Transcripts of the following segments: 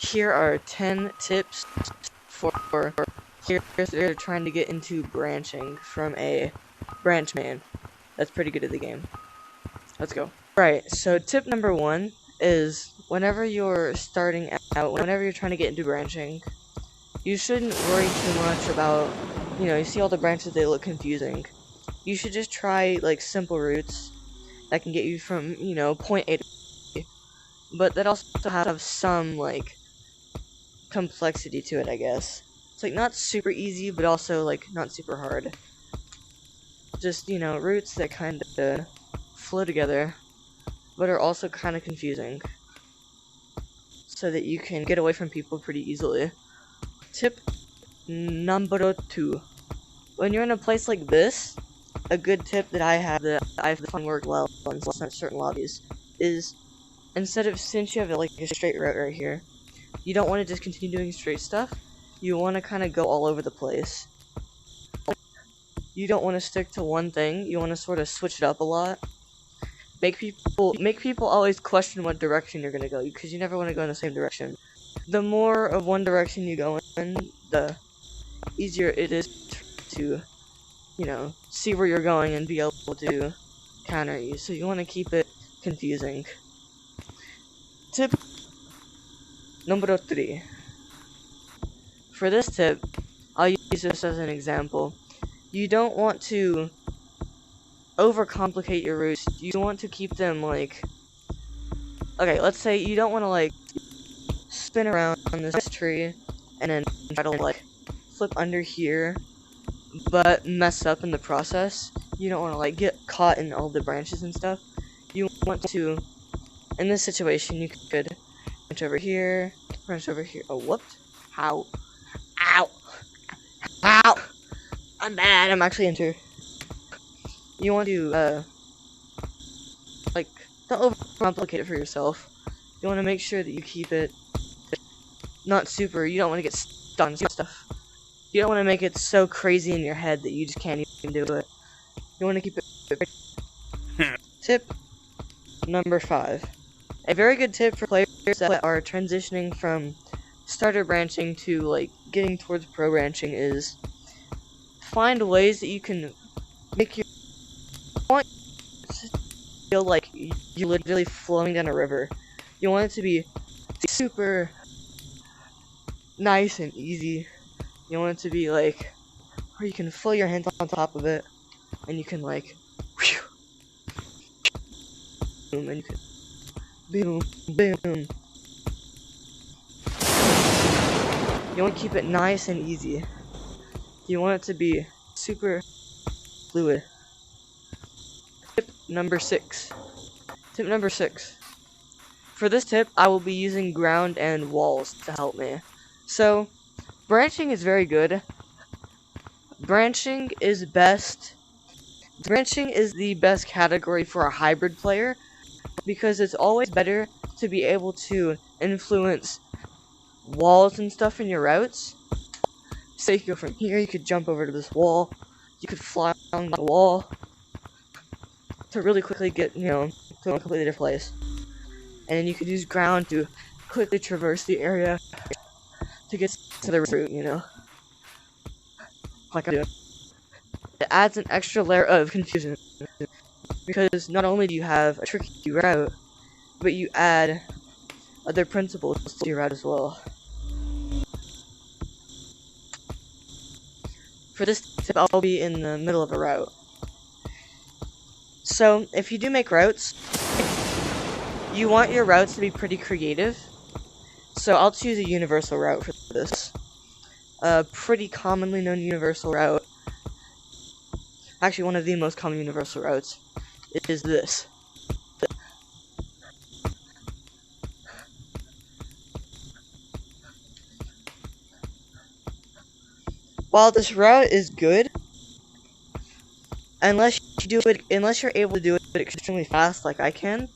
here are 10 tips for here they're trying to get into branching from a branch man that's pretty good at the game. Let's go. Right, so tip number 1 is whenever you're starting out, whenever you're trying to get into branching, you shouldn't worry too much about, you see all the branches, they look confusing. You should just try, like, simple routes that can get you from, point A to B, but that also have some, like, complexity to it, I guess. It's, like, not super easy, but also, like, not super hard. Just, routes that kind of flow together, but are also kind of confusing, so that you can get away from people pretty easily. Tip number 2. When you're in a place like this, a good tip that I have that I find work well in certain lobbies is, since you have like a straight route right here, you don't want to just continue doing straight stuff. You want to kind of go all over the place. You don't want to stick to one thing. You want to sort of switch it up a lot. Make people always question what direction you're gonna go, because you never want to go in the same direction. The more of one direction you go in, the easier it is to, see where you're going and be able to counter you. So you want to keep it confusing. Tip number 3. For this tip, I'll use this as an example. You don't want to overcomplicate your routes. You want to keep them like, okay, let's say you don't want to like spin around on this tree and then try to like flip under here but mess up in the process. You don't want to like get caught in all the branches and stuff. You want to, in this situation, you could branch over here, branch over here. Oh, whoops. How? Ow! Ow! I'm bad. I'm actually into. You want to, like, don't overcomplicate it for yourself. You want to make sure that you keep it not super. You don't want to get stuck on stuff. You don't want to make it so crazy in your head that you just can't even do it. You want to keep it. Tip number 5. A very good tip for players that are transitioning from starter branching to, like, getting towards pro branching is find ways that you can make your point feel like you're literally flowing down a river. You want it to be super nice and easy. You want it to be like where you can fill your hands on top of it, and you can like boom, and you can boom, boom. You want to keep it nice and easy. You want it to be super fluid. Tip number 6. Tip number 6. For this tip, I will be using ground and walls to help me. So, branching is very good. Branching is best. Branching is the best category for a hybrid player, because it's always better to be able to influence walls and stuff in your routes. Say you could go from here, you could jump over to this wall, you could fly on the wall to really quickly get, to a completely different place. And then you could use ground to quickly traverse the area to get to the route, like I'm doing. It adds an extra layer of confusion, because not only do you have a tricky route, but you add other principles to your route as well. For this tip, I'll be in the middle of a route. So, if you do make routes, you want your routes to be pretty creative. So, I'll choose a universal route for this. A pretty commonly known universal route, actually one of the most common universal routes, is this. While this route is good, unless you're able to do it extremely fast like I can,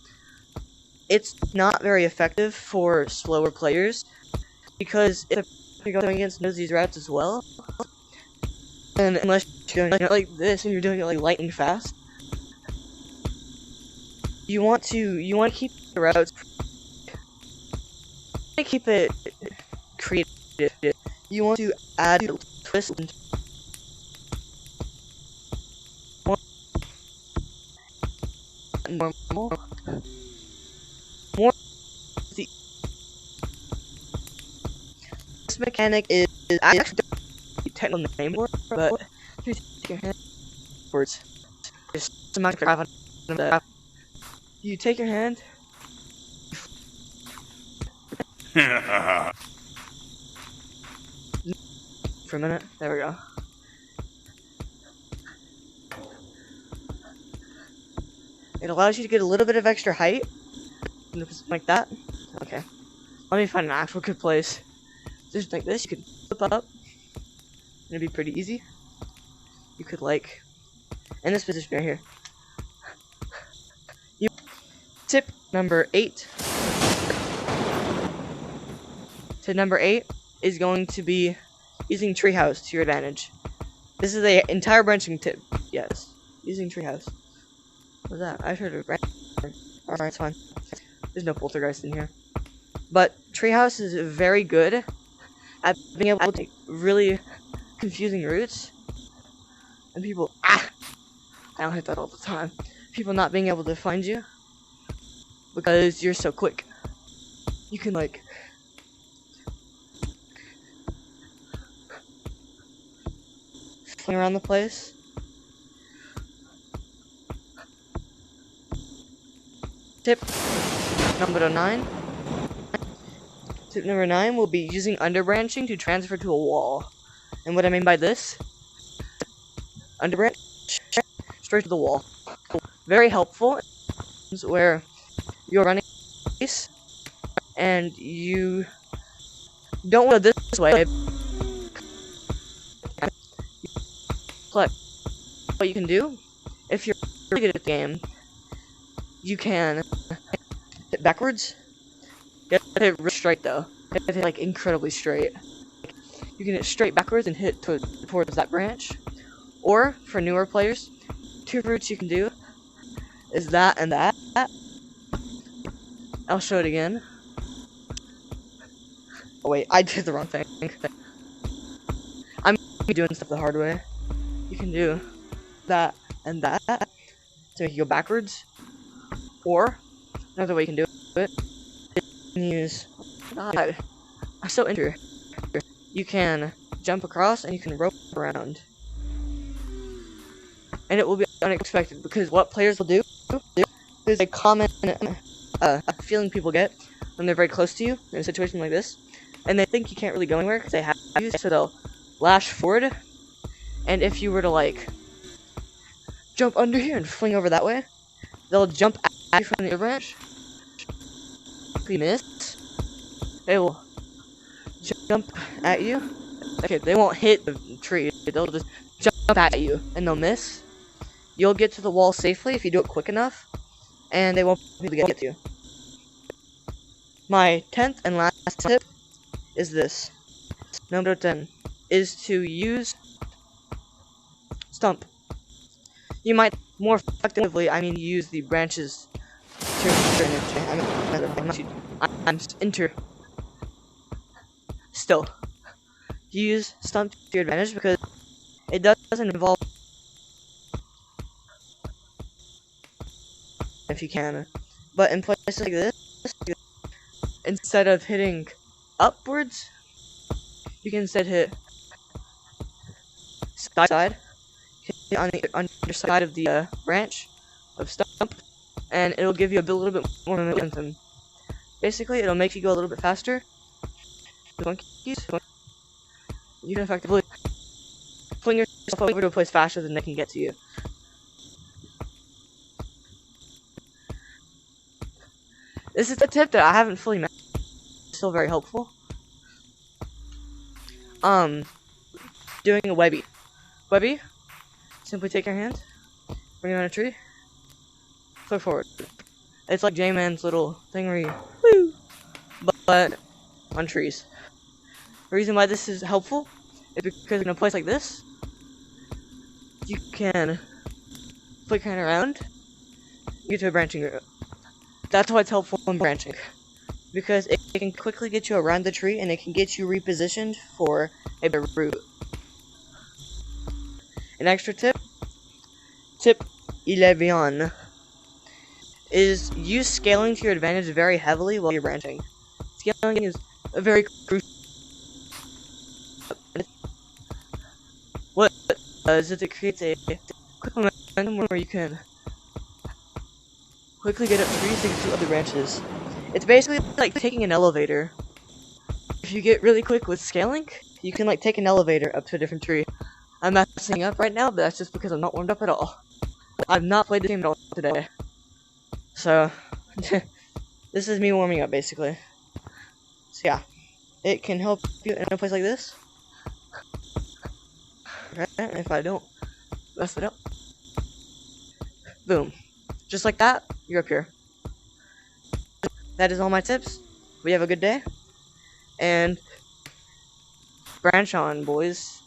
it's not very effective for slower players, because if you're going against these routes as well, and unless you're doing it like this and you're doing it like lightning fast, you want to keep the routes keep it creative. You want to add a twist and more. This mechanic is I actually don't know the technical name for it, but you take your hand backwards. Just some magic on that. You take your hand. For a minute. There we go. It allows you to get a little bit of extra height. Like that. Okay. Let me find an actual good place. Just like this, you could flip up. It'd be pretty easy. You could like in this position right here. Tip number 8. Tip number 8 is going to be using treehouse to your advantage. This is the entire branching tip. Yes, using treehouse. What's that? I heard a branch. Alright, it's fine. There's no poltergeist in here. But treehouse is very good at being able to take really confusing routes. And people, I don't hit that all the time. People not being able to find you because you're so quick. You can like fling around the place. Tip number 9. Tip number 9 will be using underbranching to transfer to a wall. And what I mean by this, underbranch straight to the wall. Very helpful where you're running and you don't want to this way. But what you can do, if you're really good at the game, you can hit backwards. You have to hit really straight though. You have to hit like incredibly straight. You can hit straight backwards and hit towards that branch. Or for newer players, 2 routes you can do is that and that. I'll show it again. Oh wait, I did the wrong thing. I'm doing stuff the hard way. You can do that and that to make you go backwards. Or another way you can do it, you can use God. I'm so into it. You can jump across and you can rope around. And it will be unexpected because what players will do is a common feeling people get when they're very close to you in a situation like this, and they think you can't really go anywhere because they have you, so they'll lash forward. And if you were to like jump under here and fling over that way, they'll jump at you from the other branch. If you miss, they will jump at you. Okay, they won't hit the tree. They'll just jump at you and they'll miss. You'll get to the wall safely if you do it quick enough, and they won't be able to get to you. My 10th and last tip is this. Number 10 is to use stump. You might more effectively, use the branches to still use stump to your advantage because it doesn't involve if you can, but in places like this, instead of hitting upwards, you can instead hit side, hit on the underside of the branch of stump, and it'll give you a little bit more momentum. Basically, it'll make you go a little bit faster. You can effectively fling yourself over to a place faster than they can get to you. This is a tip that I haven't fully mastered. It's still very helpful. Doing a webby. Webby, simply take your hand, bring it on a tree, flip forward. It's like J-Man's little thing where you, woo, but on trees. The reason why this is helpful is because in a place like this, you can flick your hand around, you get to a branching route. That's why it's helpful in branching, because it can quickly get you around the tree, and it can get you repositioned for a better route. An extra tip, tip 11, is use scaling to your advantage very heavily while you're branching. Scaling is a very crucial. What it does is it creates a quick momentum where you can quickly get up trees to get to other branches. It's basically like taking an elevator. If you get really quick with scaling, you can like take an elevator up to a different tree. I'm messing up right now, but that's just because I'm not warmed up at all. I've not played the game at all today. So, this is me warming up, basically. So yeah, it can help you in a place like this. Right? If I don't mess it up. Boom. Just like that, you're up here. That is all my tips. We have a good day. And branch on, boys.